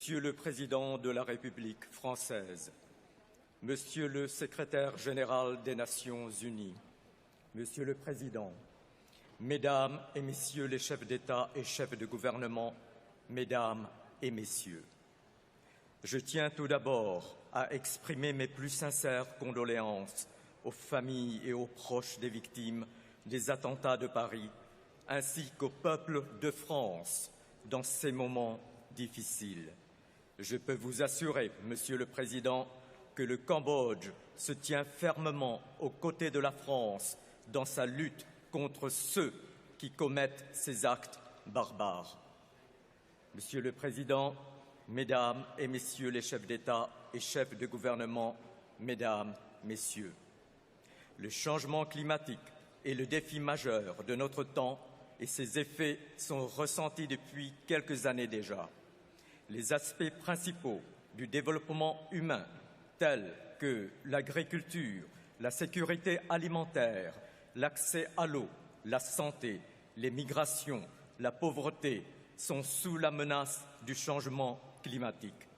Monsieur le Président de la République française, Monsieur le Secrétaire général des Nations unies, Monsieur le Président, Mesdames et Messieurs les chefs d'État et chefs de gouvernement, Mesdames et Messieurs, je tiens tout d'abord à exprimer mes plus sincères condoléances aux familles et aux proches des victimes des attentats de Paris, ainsi qu'au peuple de France dans ces moments difficiles. Je peux vous assurer, Monsieur le Président, que le Cambodge se tient fermement aux côtés de la France dans sa lutte contre ceux qui commettent ces actes barbares. Monsieur le Président, Mesdames et Messieurs les chefs d'État et chefs de gouvernement, Mesdames, Messieurs, le changement climatique est le défi majeur de notre temps et ses effets sont ressentis depuis quelques années déjà. Les aspects principaux du développement humain, tels que l'agriculture, la sécurité alimentaire, l'accès à l'eau, la santé, les migrations, la pauvreté, sont sous la menace du changement climatique.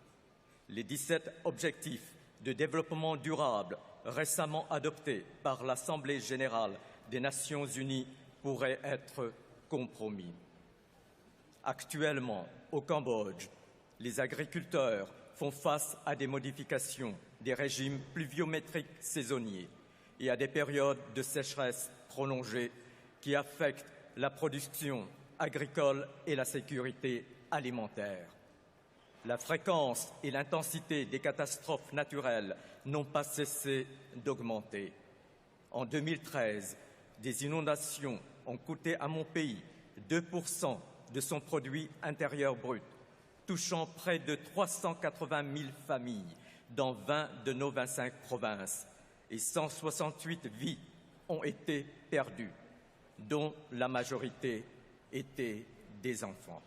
Les 17 objectifs de développement durable récemment adoptés par l'Assemblée générale des Nations unies pourraient être compromis. Actuellement, au Cambodge, les agriculteurs font face à des modifications des régimes pluviométriques saisonniers et à des périodes de sécheresse prolongées qui affectent la production agricole et la sécurité alimentaire. La fréquence et l'intensité des catastrophes naturelles n'ont pas cessé d'augmenter. En 2013, des inondations ont coûté à mon pays 2% de son produit intérieur brut, touchant près de 380 000 familles dans 20 de nos 25 provinces, et 168 vies ont été perdues, dont la majorité étaient des enfants.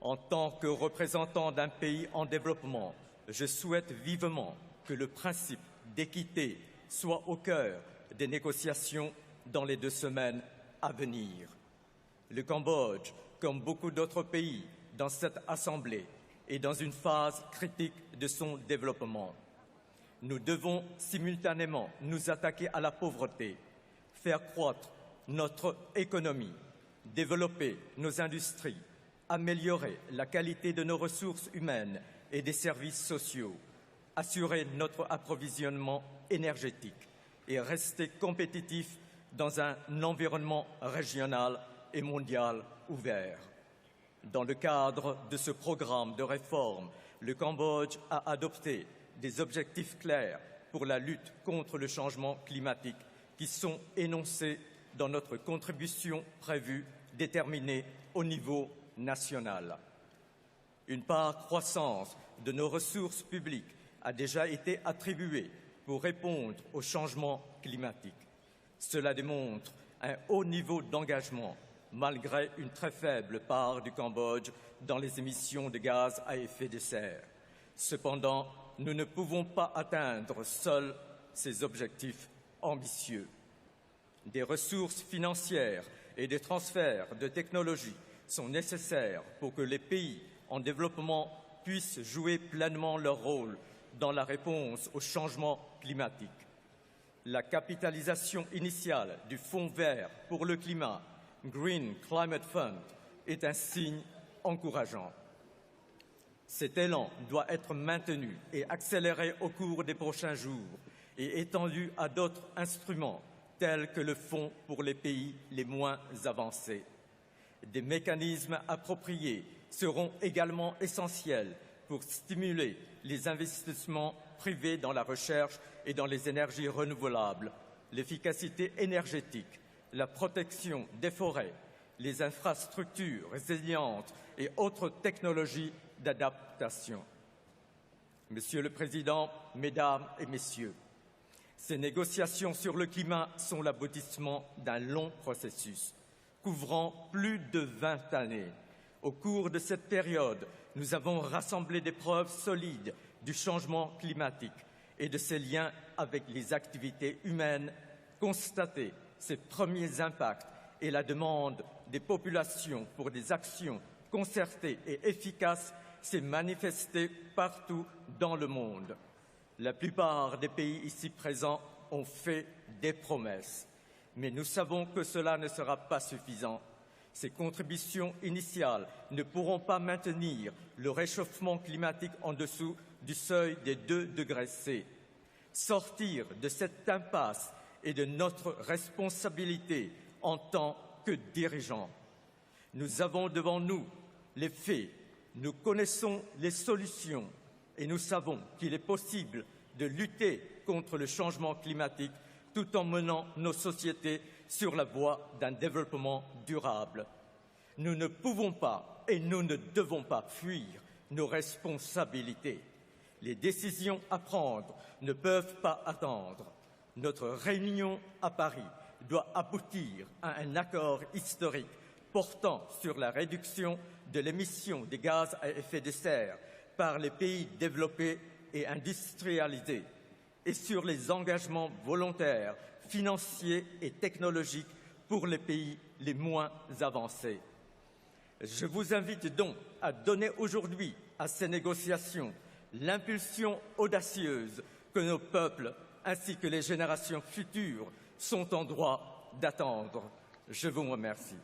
En tant que représentant d'un pays en développement, je souhaite vivement que le principe d'équité soit au cœur des négociations dans les 2 semaines à venir. Le Cambodge, comme beaucoup d'autres pays dans cette Assemblée, est dans une phase critique de son développement. Nous devons simultanément nous attaquer à la pauvreté, faire croître notre économie, développer nos industries, améliorer la qualité de nos ressources humaines et des services sociaux, assurer notre approvisionnement énergétique et rester compétitifs dans un environnement régional et mondial ouvert. Dans le cadre de ce programme de réforme, le Cambodge a adopté des objectifs clairs pour la lutte contre le changement climatique qui sont énoncés dans notre contribution prévue déterminée au niveau national. Une part croissante de nos ressources publiques a déjà été attribuée pour répondre au changement climatique. Cela démontre un haut niveau d'engagement malgré une très faible part du Cambodge dans les émissions de gaz à effet de serre. Cependant, nous ne pouvons pas atteindre seuls ces objectifs ambitieux. Des ressources financières et des transferts de technologies sont nécessaires pour que les pays en développement puissent jouer pleinement leur rôle dans la réponse au changement climatique. La capitalisation initiale du Fonds vert pour le climat, Green Climate Fund, est un signe encourageant. Cet élan doit être maintenu et accéléré au cours des prochains jours et étendu à d'autres instruments tels que le Fonds pour les pays les moins avancés. Des mécanismes appropriés seront également essentiels pour stimuler les investissements privés dans la recherche et dans les énergies renouvelables, l'efficacité énergétique, la protection des forêts, les infrastructures résilientes et autres technologies d'adaptation. Monsieur le Président, Mesdames et Messieurs, ces négociations sur le climat sont l'aboutissement d'un long processus, couvrant plus de 20 années. Au cours de cette période, nous avons rassemblé des preuves solides du changement climatique et de ses liens avec les activités humaines, constaté ses premiers impacts et la demande des populations pour des actions concertées et efficaces s'est manifesté partout dans le monde. La plupart des pays ici présents ont fait des promesses, mais nous savons que cela ne sera pas suffisant. Ces contributions initiales ne pourront pas maintenir le réchauffement climatique en dessous du seuil des 2 degrés C. Sortir de cette impasse est de notre responsabilité en tant que dirigeants. Nous avons devant nous les faits, nous connaissons les solutions et nous savons qu'il est possible de lutter contre le changement climatique tout en menant nos sociétés sur la voie d'un développement durable. Nous ne pouvons pas et nous ne devons pas fuir nos responsabilités. Les décisions à prendre ne peuvent pas attendre. Notre réunion à Paris doit aboutir à un accord historique portant sur la réduction de l'émission des gaz à effet de serre par les pays développés et industrialisés et sur les engagements volontaires, financiers et technologiques pour les pays les moins avancés. Je vous invite donc à donner aujourd'hui à ces négociations l'impulsion audacieuse que nos peuples ainsi que les générations futures sont en droit d'attendre. Je vous remercie.